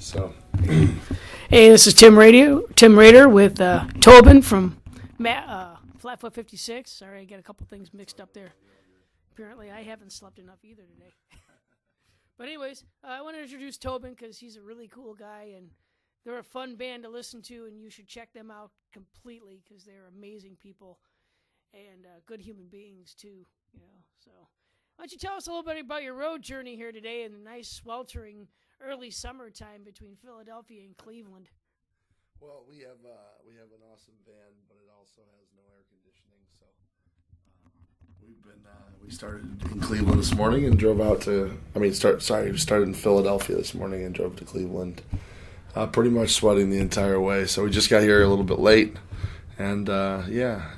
So, hey, this is Tim Rader with Tobin from Flatfoot56. Sorry, I got a couple things mixed up there. Apparently, I haven't slept enough either today. But anyways, I want to introduce Tobin because he's a really cool guy, and they're a fun band to listen to, and you should check them out completely because they're amazing people and good human beings too. So why don't you tell us a little bit about your road journey here today in the nice sweltering early summertime between Philadelphia and Cleveland? Well, we have an awesome van, but it also has no air conditioning. So we started in Cleveland this morning and drove out to. We started in Philadelphia this morning and drove to Cleveland. Pretty much sweating the entire way. So we just got here a little bit late, and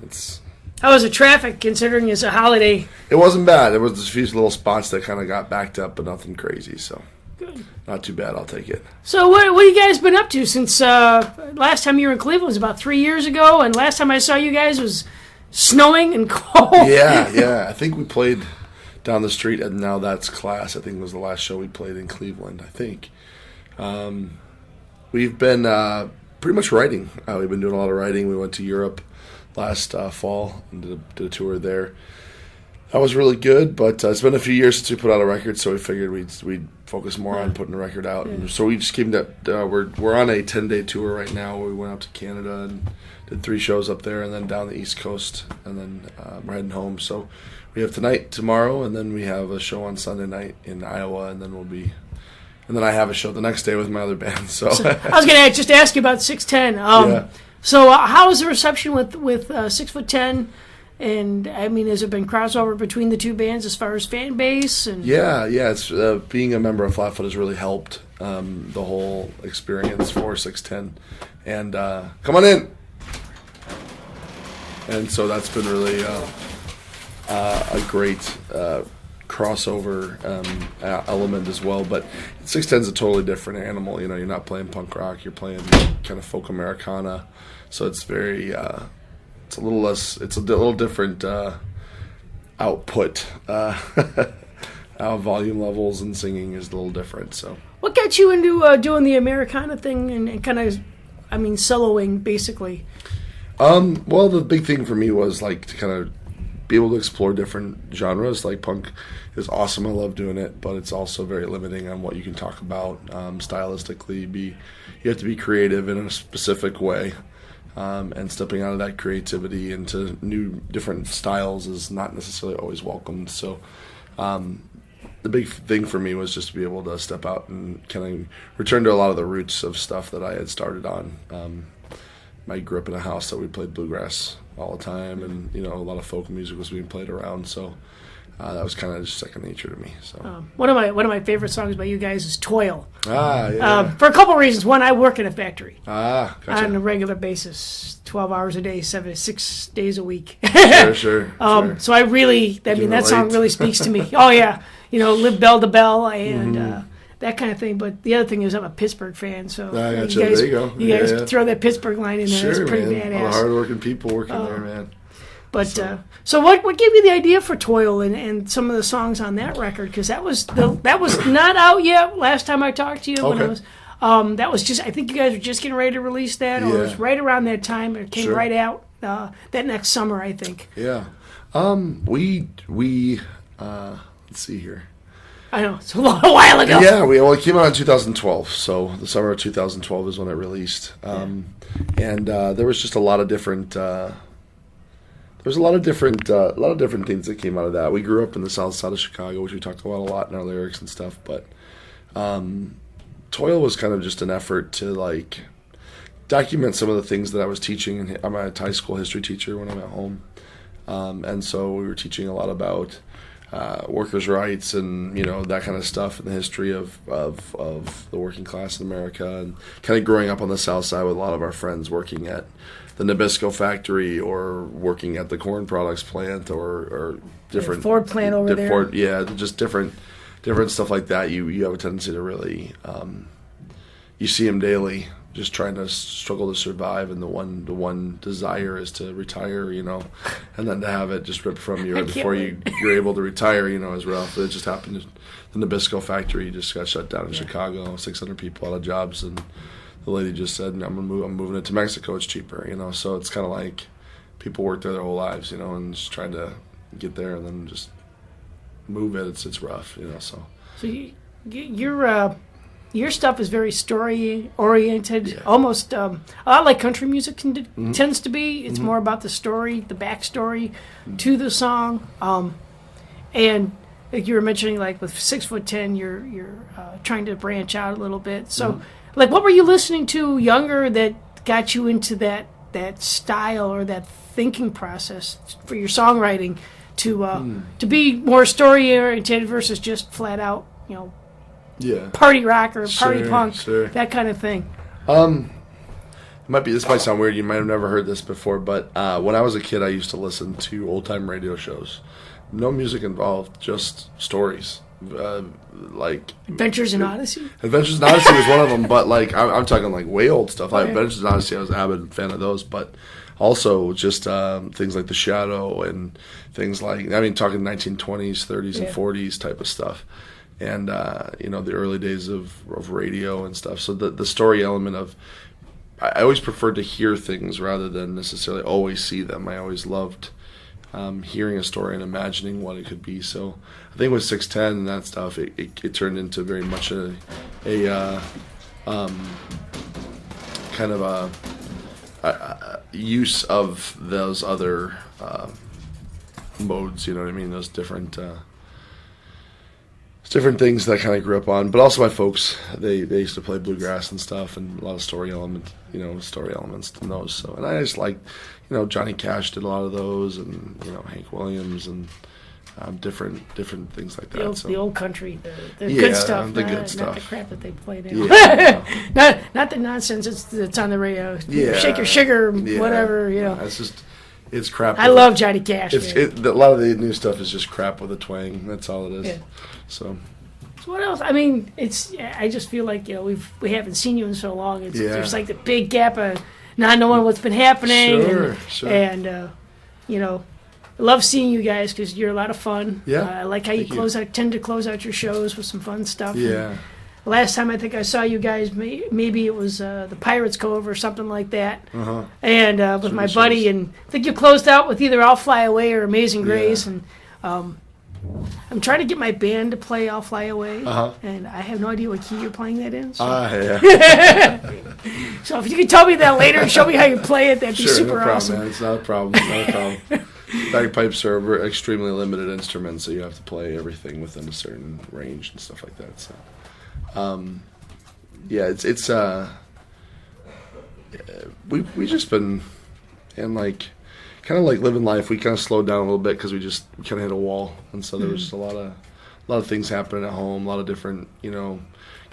it's. How was the traffic, considering it's a holiday? It wasn't bad. There was a few little spots that kind of got backed up, but nothing crazy. So. Good. Not too bad. I'll take it. So what have you guys been up to since last time you were in Cleveland was about 3 years ago, and last time I saw you guys was snowing and cold. Yeah. I think we played down the street, and now that's Class. I think it was the last show we played in Cleveland, I think. We've been pretty much writing. We've been doing a lot of writing. We went to Europe last fall and did a tour there. That was really good, but it's been a few years since we put out a record, so we figured we'd focus more on putting a record out. Yeah. And so we just came to we're on a 10-day tour right now where we went out to Canada and did 3 shows up there, and then down the East Coast, and then we're heading home. So we have tonight, tomorrow, and then we have a show on Sunday night in Iowa, and then I have a show the next day with my other band. So I was going to just ask you about 610. So how is the reception with 6'10"? And has it been crossover between the two bands as far as fan base? And yeah. It's being a member of Flatfoot has really helped the whole experience for 610. And come on in. And so that's been really a great crossover element as well. But 610 is a totally different animal. You're not playing punk rock. You're playing kind of folk Americana. So it's very. It's a little less. It's a little different output. Our volume levels and singing is a little different. So, what got you into doing the Americana thing and kind of, soloing basically? Well, the big thing for me was to kind of be able to explore different genres. Like punk is awesome. I love doing it, but it's also very limiting on what you can talk about stylistically. You have to be creative in a specific way. And stepping out of that creativity into new, different styles is not necessarily always welcomed. So the big thing for me was just to be able to step out and kind of return to a lot of the roots of stuff that I had started on. I grew up in a house that we played bluegrass all the time, and a lot of folk music was being played around. So that was kind of just second nature to me. So one of my favorite songs by you guys is "Toil." Yeah. For a couple of reasons. One, I work in a factory gotcha. on a regular basis, 12 hours a day, 6 days a week. Sure. So I really, that song really speaks to me. Oh yeah, live bell to bell and that kind of thing. But the other thing is I'm a Pittsburgh fan, so gotcha. There you go. You guys throw that Pittsburgh line in there. Sure, it's pretty man. badass. All the hardworking people working there, man. But so what gave you the idea for Toil and some of the songs on that record? Because that was not out yet last time I talked to you. Okay. When it was, that was just, I think you guys were just getting ready to release that, or it was right around that time. It came right out that next summer, I think. Yeah. We let's see here. I know, it's a while ago. Yeah, it came out in 2012, so the summer of 2012 is when it released. And there was just a lot of different. There's a lot of different things that came out of that. We grew up in the south side of Chicago, which we talk about a lot in our lyrics and stuff. But Toil was kind of just an effort to document some of the things that I was teaching. I'm a high school history teacher when I'm at home, and so we were teaching a lot about workers' rights and that kind of stuff and the history of the working class in America, and kind of growing up on the south side with a lot of our friends working at the Nabisco factory or working at the corn products plant or different Ford plant over there. Just different stuff like that. You have a tendency to really you see them daily, just trying to struggle to survive, and the one desire is to retire, and then to have it just ripped from you right before you're able to retire, is rough. It just happened. The Nabisco factory just got shut down in Chicago. 600 people out of jobs, and the lady just said, I'm moving it to Mexico. It's cheaper, So it's kind of like people work there their whole lives, and just trying to get there and then just move it. It's rough, So your stuff is very story oriented, almost a lot like country music tends to be. It's more about the story, the backstory to the song, and like you were mentioning, like with 6'10", you're trying to branch out a little bit. So, like, what were you listening to younger that got you into that style or that thinking process for your songwriting to be more story oriented versus just flat out, party rock or party punk, that kind of thing? This might sound weird. You might have never heard this before, but when I was a kid, I used to listen to old time radio shows. No music involved, just stories. Like Adventures in Odyssey. Adventures in Odyssey was one of them, but like I'm talking like way old stuff. Like Adventures in Odyssey, I was an avid fan of those, but also just things like The Shadow and things like talking 1920s, 30s, and 40s type of stuff, and the early days of radio and stuff. So the story element of I always preferred to hear things rather than necessarily always see them. I always loved hearing a story and imagining what it could be. So I think with 6'10" and that stuff, it turned into very much a kind of a use of those other modes. You know what I mean? Those different things that I kind of grew up on. But also my folks, they used to play bluegrass and stuff, and a lot of story elements in those. So, and I just like, Johnny Cash did a lot of those, and Hank Williams and different things like that. The old country, the good stuff, not the crap that they played in. not the nonsense that's on the radio. Shake your sugar, whatever. It's crap. I love Johnny Cash. A lot of the new stuff is just crap with a twang. That's all it is. Yeah. So what else? I just feel like we haven't seen you in so long. There's like the big gap of not knowing what's been happening. Sure. And I love seeing you guys because you're a lot of fun. Yeah. I like how you tend to close out your shows with some fun stuff. Yeah. And last time I think I saw you guys, maybe it was the Pirates Cove or something like that. Uh-huh. And with my buddy, and I think you closed out with either I'll Fly Away or Amazing Grace. And I'm trying to get my band to play I'll Fly Away, and I have no idea what key you're playing that in. So. So if you could tell me that later and show me how you play it, that'd be super awesome. Man. It's not a problem. Bagpipes are extremely limited instruments, so you have to play everything within a certain range and stuff like that. So, it's we just been in like kind of like living life. We kind of slowed down a little bit because we kind of hit a wall, and so there was just a lot of things happening at home, a lot of different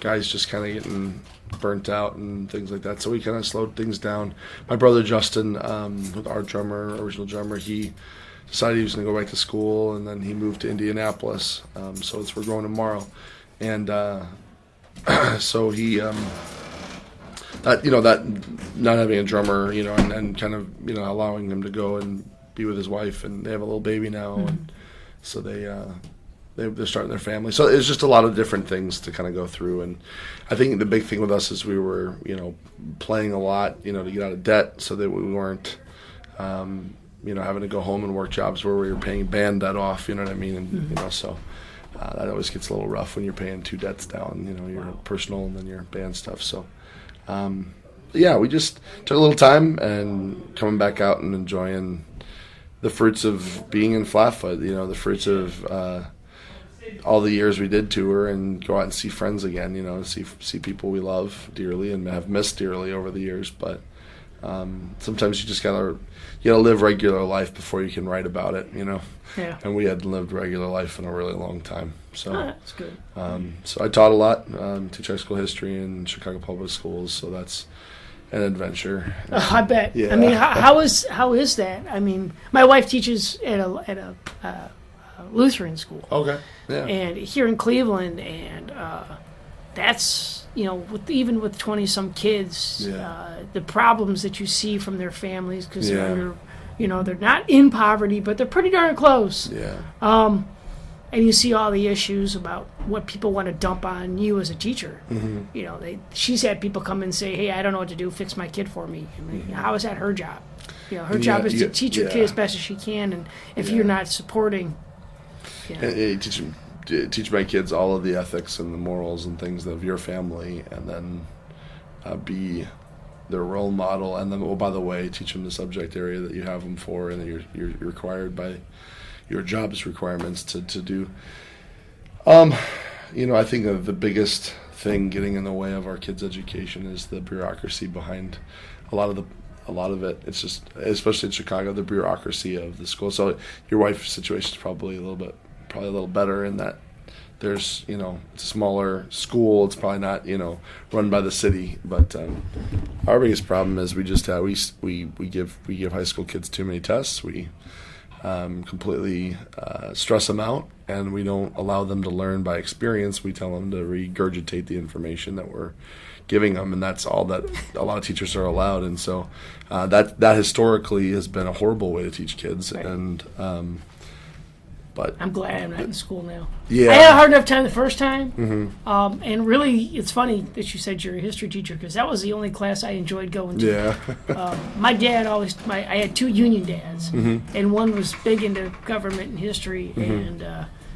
guys just kind of getting burnt out and things like that. So we kind of slowed things down. My brother Justin, with our original drummer, he decided he was going to go back to school, and then he moved to Indianapolis. So we're going tomorrow, and so he. That not having a drummer, and kind of, allowing him to go and be with his wife, and they have a little baby now, and so they're starting their family. So it's just a lot of different things to kind of go through, and I think the big thing with us is we were, playing a lot, to get out of debt, so that we weren't, having to go home and work jobs where we were paying band debt off, you know what I mean, and so. That always gets a little rough when you're paying two debts down, your personal and then your band stuff. So. We just took a little time and coming back out and enjoying the fruits of being in Flatfoot, the fruits of all the years we did tour and go out and see friends again, see people we love dearly and have missed dearly over the years. But sometimes you just gotta live regular life before you can write about it, Yeah. And we hadn't lived regular life in a really long time. So that's good. So I taught a lot, teach high school history in Chicago public schools, so that's an adventure. I bet. Yeah. I mean, how is that? I mean, my wife teaches at a Lutheran school. Okay. Yeah. And here in Cleveland, and that's even with 20-some kids, the problems that you see from their families because they're under, they're not in poverty, but they're pretty darn close. Yeah. And you see all the issues about what people want to dump on you as a teacher. Mm-hmm. She's had people come and say, "Hey, I don't know what to do. Fix my kid for me." How is that her job? Her job is to teach her kid as best as she can, and if you're not supporting, teach my kids all of the ethics and the morals and things of your family, and then be their role model, and then, oh, by the way, teach them the subject area that you have them for and that you're required by your job's requirements to do. I think the biggest thing getting in the way of our kids' education is the bureaucracy behind a lot of it. It's just, especially in Chicago, the bureaucracy of the school. So your wife's situation is probably a little better in that there's, it's a smaller school. It's probably not, run by the city. But our biggest problem is we give high school kids too many tests. We completely stress them out, and we don't allow them to learn by experience. We tell them to regurgitate the information that we're giving them, and that's all that a lot of teachers are allowed. And so that historically has been a horrible way to teach kids. Right. And but I'm glad I'm not in school now. Yeah, I had a hard enough time the first time. Mm-hmm. And really, it's funny that you said you're a history teacher, because that was the only class I enjoyed going to. Yeah. My dad I had two union dads, mm-hmm. and one was big into government and history, mm-hmm. and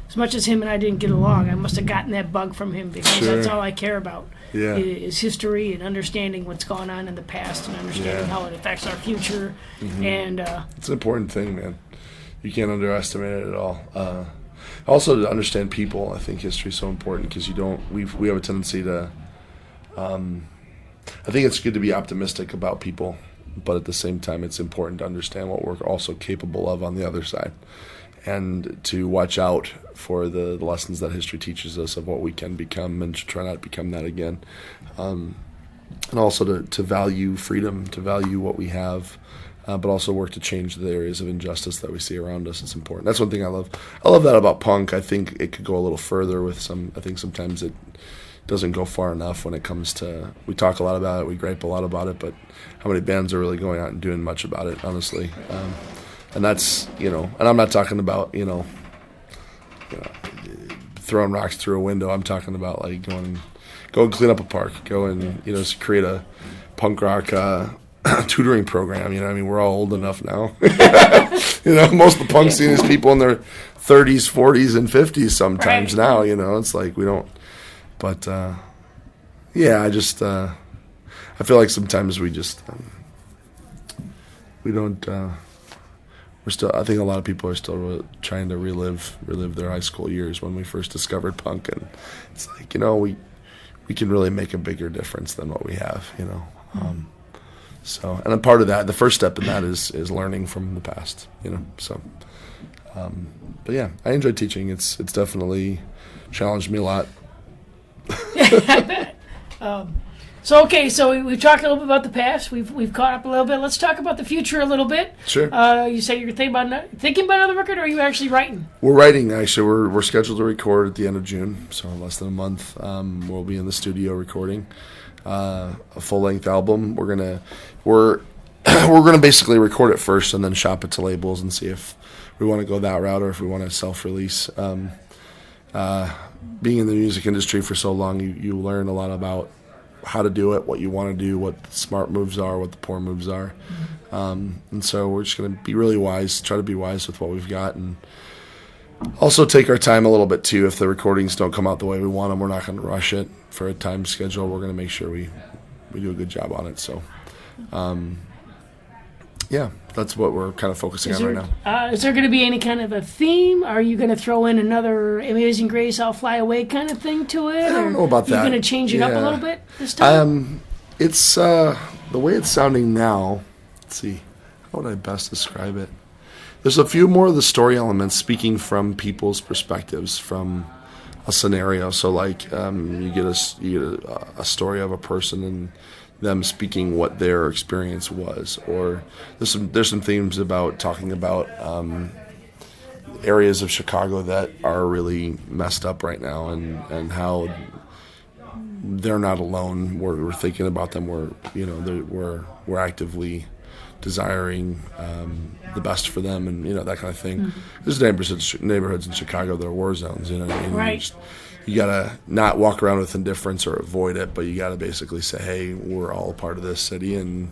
as much as him and I didn't get along, I must have gotten that bug from him, because that's all I care about. Yeah. Is history and understanding what's gone on in the past and understanding how it affects our future. Mm-hmm. And it's an important thing, man. You can't underestimate it at all. Also, to understand people, I think history is so important, because we have a tendency to. I think it's good to be optimistic about people, but at the same time, it's important to understand what we're also capable of on the other side, and to watch out for the lessons that history teaches us of what we can become, and to try not to become that again. And also to value freedom, to value what we have. But also work to change the areas of injustice that we see around us. It's important. That's one thing I love. I love that about punk. I think it could go a little further with some. I think sometimes it doesn't go far enough when it comes to. We talk a lot about it. We gripe a lot about it. But how many bands are really going out and doing much about it? Honestly, and that's And I'm not talking about throwing rocks through a window. I'm talking about like go and clean up a park. Go and create a punk rock. Tutoring program, we're all old enough now. Most of the punk scene is people in their 30s, 40s, and 50s sometimes now. It's like we don't. But I feel like sometimes we just we don't. We're still. I think a lot of people are still trying to relive their high school years when we first discovered punk, and it's like we can really make a bigger difference than what we have. So, and a part of that, the first step in that is learning from the past, So, but yeah, I enjoy teaching. It's definitely challenged me a lot. I bet. So we've talked a little bit about the past. We've caught up a little bit. Let's talk about the future a little bit. Sure. You say you're thinking about another record, or are you actually writing? We're writing, actually. We're scheduled to record at the end of June, so in less than a month. We'll be in the studio recording a full-length album. We're gonna basically record it first and then shop it to labels and see if we want to go that route or if we want to self-release. Being in the music industry for so long, you learn a lot about how to do it, what you want to do, what the smart moves are, what the poor moves are. And so we're just going to be really wise, try to be wise with what we've got, and also take our time a little bit too. If the recordings don't come out the way we want them, we're not going to rush it for a time schedule. We're going to make sure we do a good job on it. So, that's what we're kind of focusing on right now. Is there going to be any kind of a theme? Are you going to throw in another Amazing Grace, I'll Fly Away kind of thing to it? I don't know about that. Are you going to change it up a little bit this time? It's the way it's sounding now. Let's see. How would I best describe it? There's a few more of the story elements speaking from people's perspectives from a scenario. So like you get a story of a person and them speaking what their experience was, or there's some themes about talking about areas of Chicago that are really messed up right now, and how they're not alone. We're thinking about them. We're actively desiring the best for them, and that kind of thing. There's neighborhoods in Chicago that are war zones. You know what I mean? Right. You gotta not walk around with indifference or avoid it, but you gotta basically say, hey, we're all a part of this city, and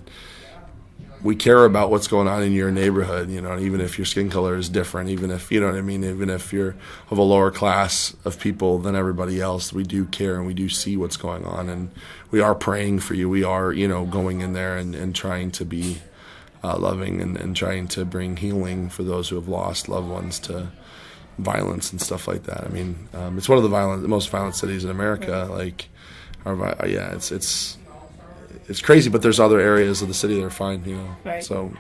we care about what's going on in your neighborhood, even if your skin color is different, even if, even if you're of a lower class of people than everybody else, we do care and we do see what's going on, and we are praying for you. We are, going in there and trying to be loving and trying to bring healing for those who have lost loved ones to violence and stuff like that. I mean, it's one of the most violent cities in America. Like, it's crazy, but there's other areas of the city that are fine, Right. So,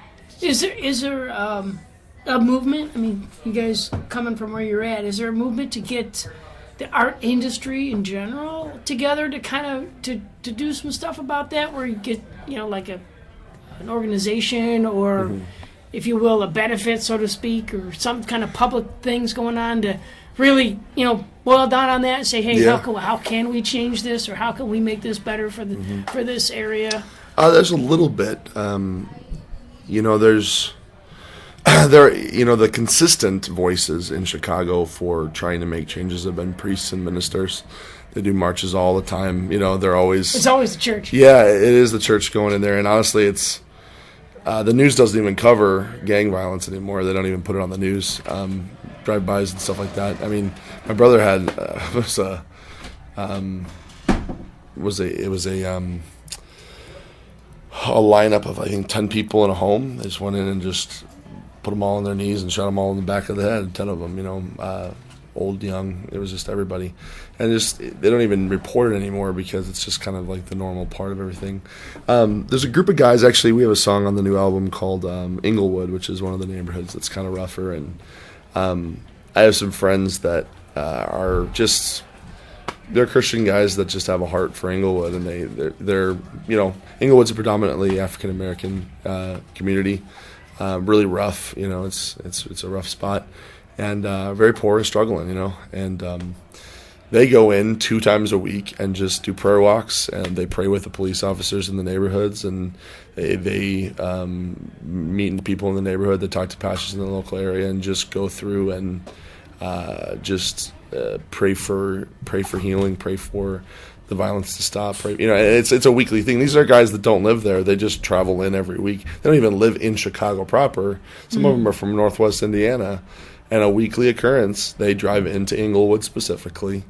is there a movement? I mean, you guys coming from where you're at, is there a movement to get the art industry in general together to kind of to do some stuff about that, where you get like an organization or, if you will, a benefit, so to speak, or some kind of public things going on to really, boil down on that and say, hey, how can we change this, or how can we make this better for for this area? There's a little bit. There's the consistent voices in Chicago for trying to make changes have been priests and ministers. They do marches all the time. It's always the church. Yeah, it is the church going in there, and honestly, it's the news doesn't even cover gang violence anymore. They don't even put it on the news. Drive-bys and stuff like that. I mean, my brother had a lineup of, I think, 10 people in a home. They just went in and just put them all on their knees and shot them all in the back of the head. 10 of them, old, young. It was just everybody, and they don't even report it anymore because it's just kind of like the normal part of everything. There's a group of guys. Actually, we have a song on the new album called Inglewood, which is one of the neighborhoods that's kind of rougher, and I have some friends that they're Christian guys that just have a heart for Inglewood, and they're Inglewood's a predominantly African American community, really rough. It's a rough spot, and very poor and struggling. And they go in 2 times a week and just do prayer walks, and they pray with the police officers in the neighborhoods, and they meet people in the neighborhood. They talk to pastors in the local area and just go through and pray for healing, pray for the violence to stop. It's a weekly thing. These are guys that don't live there. They just travel in every week. They don't even live in Chicago proper. Some of them are from Northwest Indiana. And a weekly occurrence, they drive into Inglewood specifically,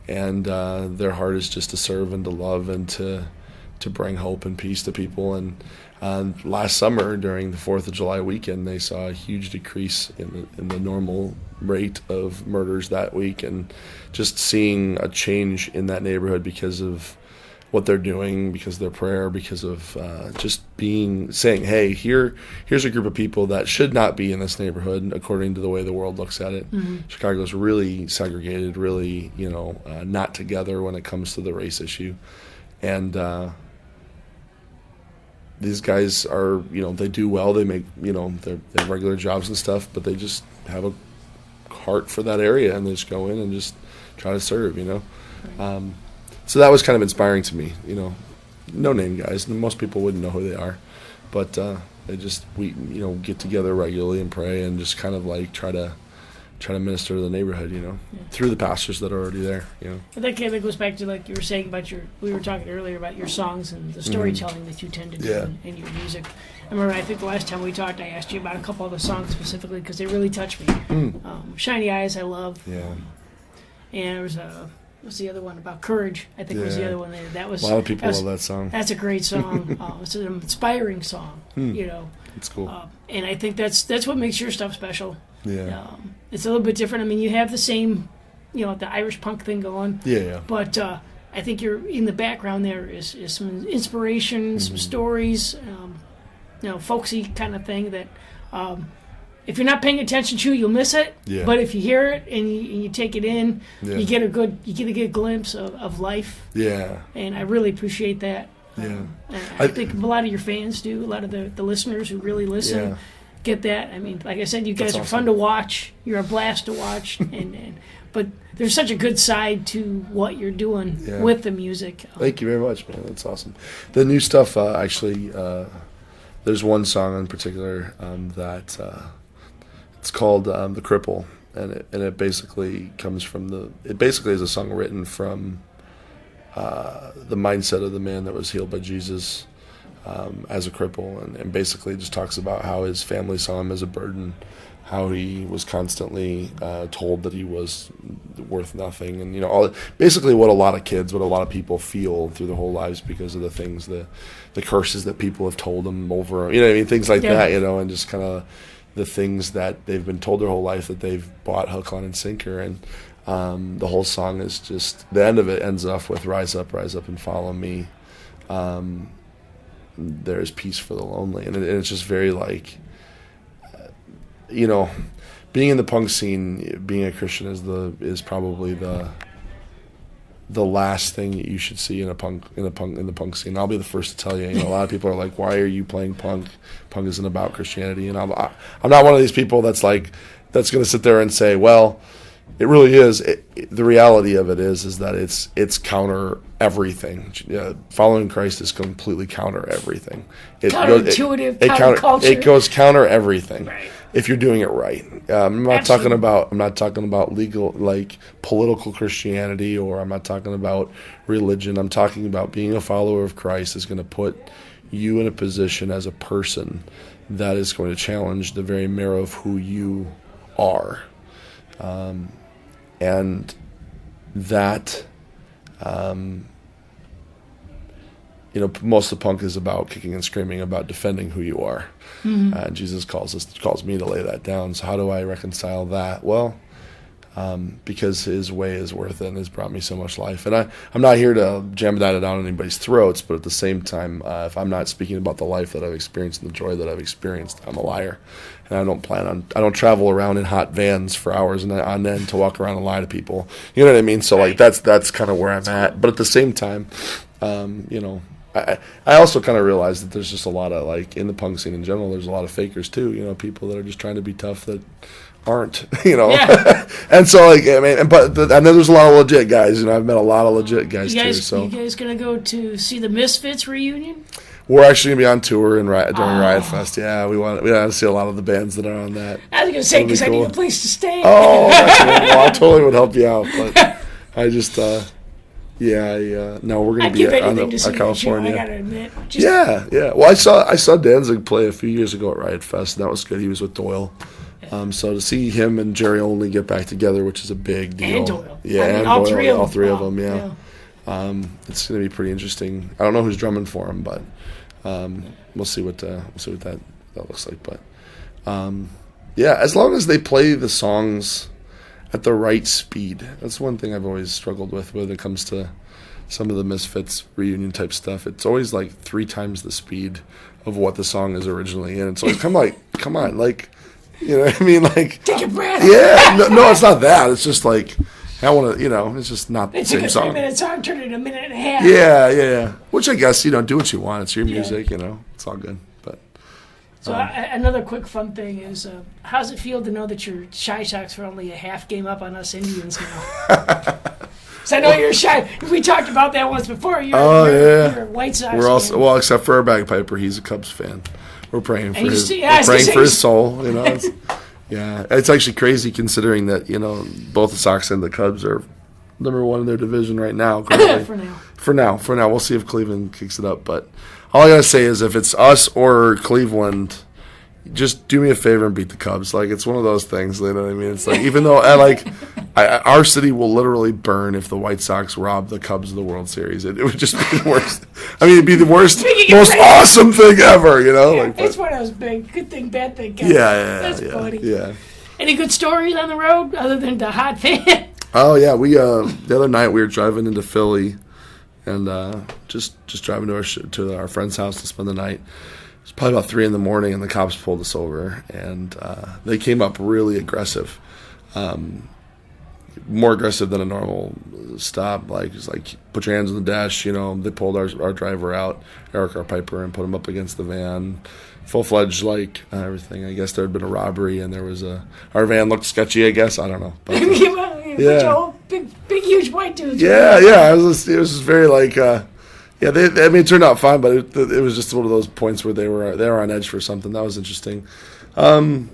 and their heart is just to serve and to love and to bring hope and peace to people. And last summer, during the 4th of July weekend, they saw a huge decrease in the normal rate of murders that week, and just seeing a change in that neighborhood because of what they're doing, because of their prayer, because of saying, hey, here's a group of people that should not be in this neighborhood according to the way the world looks at it. Chicago's really segregated, really, not together when it comes to the race issue. And these guys are, they do well. They make, they have regular jobs and stuff, but they just have a heart for that area, and they just go in and just try to serve, So that was kind of inspiring to me, no name guys. Most people wouldn't know who they are, but we get together regularly and pray and just kind of like try to minister to the neighborhood, through the pastors that are already there, But that kind of goes back to, like you were saying about we were talking earlier about your songs and the storytelling that you tend to do in your music. I remember, I think the last time we talked, I asked you about a couple of the songs specifically because they really touch me. Shiny Eyes, I love. Yeah. And there was what's the other one about courage? I think was the other one. That was a lot of people love that song. That's a great song. It's an inspiring song. It's cool. And I think that's what makes your stuff special. Yeah. It's a little bit different. I mean, you have the same, the Irish punk thing going. Yeah. But I think you're in the background there is some inspiration, some stories, folksy kind of thing that. If you're not paying attention to, you'll miss it. Yeah. But if you hear it and you take it in, you get a good glimpse of life. Yeah. And I really appreciate that. Yeah. I think a lot of your fans do. A lot of the listeners who really listen get that. I mean, like I said, you guys That's are awesome. fun to watch. You're a blast to watch, but there's such a good side to what you're doing with the music. Thank you very much, man. That's awesome. The new stuff, actually, there's one song in particular that it's called "The Cripple," and it basically comes from it basically is a song written from the mindset of the man that was healed by Jesus as a cripple, and basically just talks about how his family saw him as a burden, how he was constantly told that he was worth nothing, and basically what a lot of people feel through their whole lives because of the things, the curses that people have told them over, things like that, and just kind of the things that they've been told their whole life that they've bought hook, line, and sinker, and the whole song is just, the end of it ends off with rise up and follow me. There is peace for the lonely, and it's just very like, being in the punk scene, being a Christian is probably the last thing that you should see in the punk scene. I'll be the first to tell you. A lot of people are like, "Why are you playing punk? Punk isn't about Christianity." And I'm not one of these people that's going to sit there and say, "Well, it really is." The reality of it is that it's counter everything. Following Christ is completely counter everything. Counterintuitive, counterculture. It goes counter everything. Right. If you're doing it right. I'm not talking about legal, like political Christianity, or I'm not talking about religion. I'm talking about being a follower of Christ is going to put you in a position as a person that is going to challenge the very marrow of who you are. And that, most of the punk is about kicking and screaming, about defending who you are. Mm-hmm. Jesus calls me to lay that down. So how do I reconcile that? Well, because his way is worth it and has brought me so much life. And I'm not here to jam that down anybody's throats, but at the same time, if I'm not speaking about the life that I've experienced and the joy that I've experienced, I'm a liar. And I don't travel around in hot vans for hours on end to walk around and lie to people. You know what I mean? So like that's kind of where I'm at. But at the same time, I also kind of realize that there's just a lot of, like, in the punk scene in general, there's a lot of fakers too, people that are just trying to be tough that aren't, Yeah. And so, like, I mean, and then there's a lot of legit guys, I've met a lot of legit guys too. So you guys gonna go to see the Misfits reunion? We're actually gonna be on tour during Riot Fest. Yeah, we want to see a lot of the bands that are on that. I was gonna say, because I need a place to stay. Oh, well, I totally would help you out, but I just. No, we're going to be on California. I gotta admit. Yeah. Well, I saw Danzig play a few years ago at Riot Fest, and that was good. He was with Doyle. So to see him and Jerry Only get back together, which is a big deal. And Doyle. Yeah, all Doyle, three of them. Yeah. It's going to be pretty interesting. I don't know who's drumming for him, but we'll see what that looks like. But as long as they play the songs at the right speed. That's one thing I've always struggled with when it comes to some of the Misfits reunion type stuff. It's always like 3 times the speed of what the song is originally in. It's always come on, like, you know what I mean? Like, take a breath. Yeah, no, it's not that. It's just like, I want to, it's just not the same song. They took a 3-minute song, turned it 1.5 minutes. Yeah. Which I guess, do what you want. It's your music, it's all good. So another quick fun thing is, how's it feel to know that your Shy Sox are only a half game up on us Indians now? So I know you're Shy. We talked about that once before. You're a White Sox We're also fan. Well, except for our bagpiper, he's a Cubs fan. We're praying for his soul. It's actually crazy considering that both the Sox and the Cubs are number 1 in their division right now. For now, we'll see if Cleveland kicks it up, but. All I gotta say is, if it's us or Cleveland, just do me a favor and beat the Cubs. Like, it's one of those things. You know what I mean? It's like, even though our city will literally burn if the White Sox rob the Cubs of the World Series. It would just be the worst. I mean, it'd be the worst, most awesome thing ever. It's one of those big good thing, bad thing. That's funny. Yeah. Any good stories on the road other than the hot fan? Oh yeah, we the other night we were driving into Philly. And just driving to our friend's house to spend the night. It's probably about 3 a.m, and the cops pulled us over, and they came up really aggressive. more aggressive than a normal stop. Like it's like put your hands on the dash. They pulled our driver out, Eric, our piper, and put him up against the van. Full-fledged, like everything. I guess there had been a robbery, and our van looked sketchy. I guess I don't know. But, yeah, big, huge white dudes. Yeah. It was just very like. It turned out fine, but it was just one of those points where they were on edge for something. That was interesting. It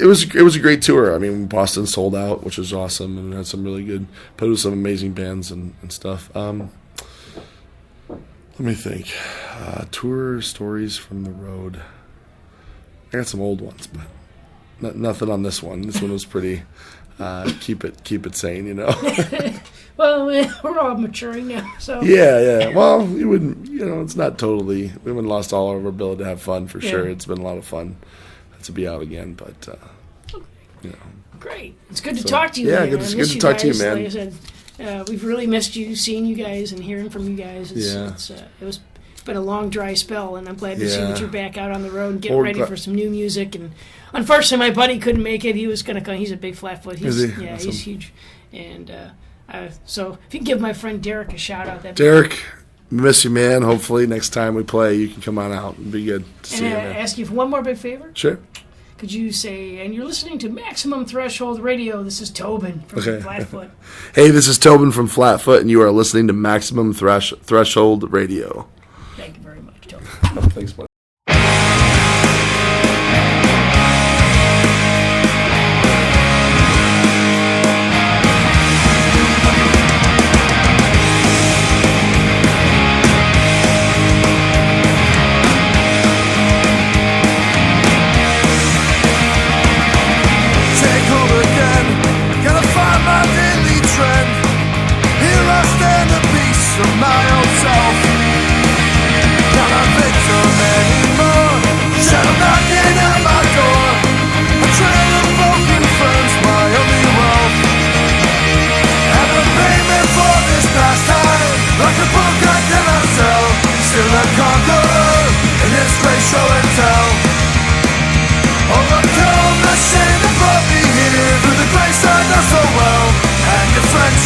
was a great tour. I mean, Boston sold out, which was awesome, and had some really good, played with some amazing bands and stuff. Let me think. Tour stories from the road. I got some old ones, but nothing on this one. This one was pretty. Keep it sane, Well, we're all maturing now, so. Yeah. Well, you wouldn't. It's not totally. We haven't lost all of our ability to have fun for sure. It's been a lot of fun to be out again, but Great. It's good to talk to you. Yeah, man. good to talk to you, man. Like I said, we've really missed you, seeing you guys and hearing from you guys. It's been a long, dry spell, and I'm glad to see that you're back out on the road and getting ready for some new music. And unfortunately, my buddy couldn't make it. He was going to come. He's a big Flatfoot. Yeah, awesome. He's huge. And so if you can give my friend Derek a shout out, Derek, miss you, man. Hopefully next time we play, you can come on out. It'd be good to see you, man. Ask you for one more big favor. Sure. Could you say, and you're listening to Maximum Threshold Radio, this is Tobin from Flatfoot. Hey, this is Tobin from Flatfoot, and you are listening to Maximum Threshold Radio. Thank you very much, Tobin. Thanks, buddy.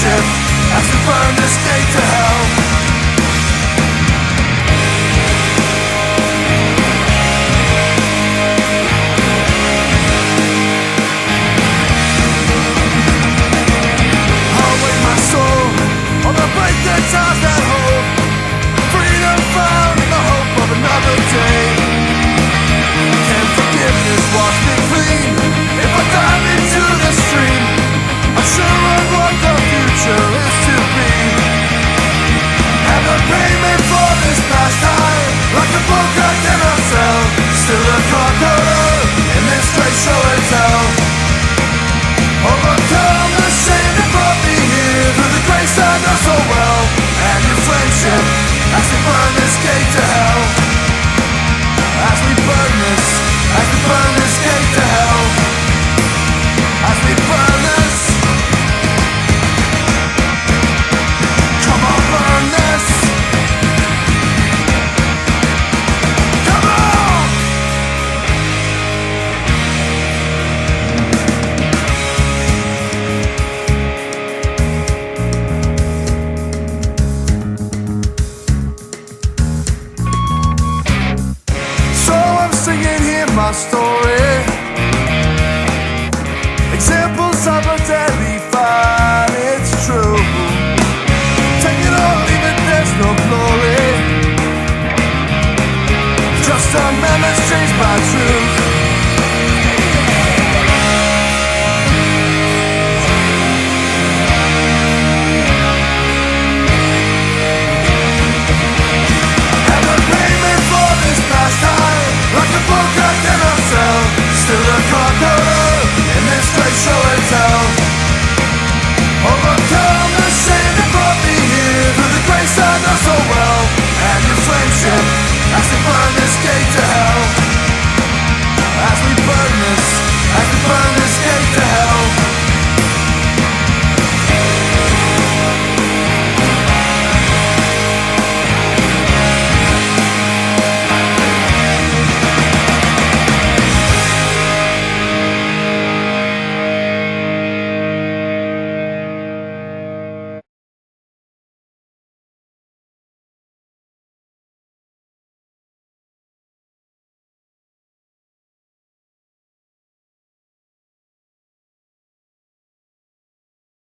As we burn this gate to hell. I'll wait my soul on the break that ties that hold. Freedom found in the hope of another day. Can forgiveness wash me clean? If I dive into the stream, I'm sure of what the future is to be. And the payment for this past time, like a book I cannot sell, still a conqueror in this great show and tell. Overcome the shame that brought me here, through the grace I know so well, and your friendship, as we burn this gate to hell. As we burn this gate to hell. As we burn this. Come on, burn this. Come on. So I'm singing here my story. Examples of a deadly fight, it's true. Take it or leave it, there's no glory. Just a man that's changed by truth.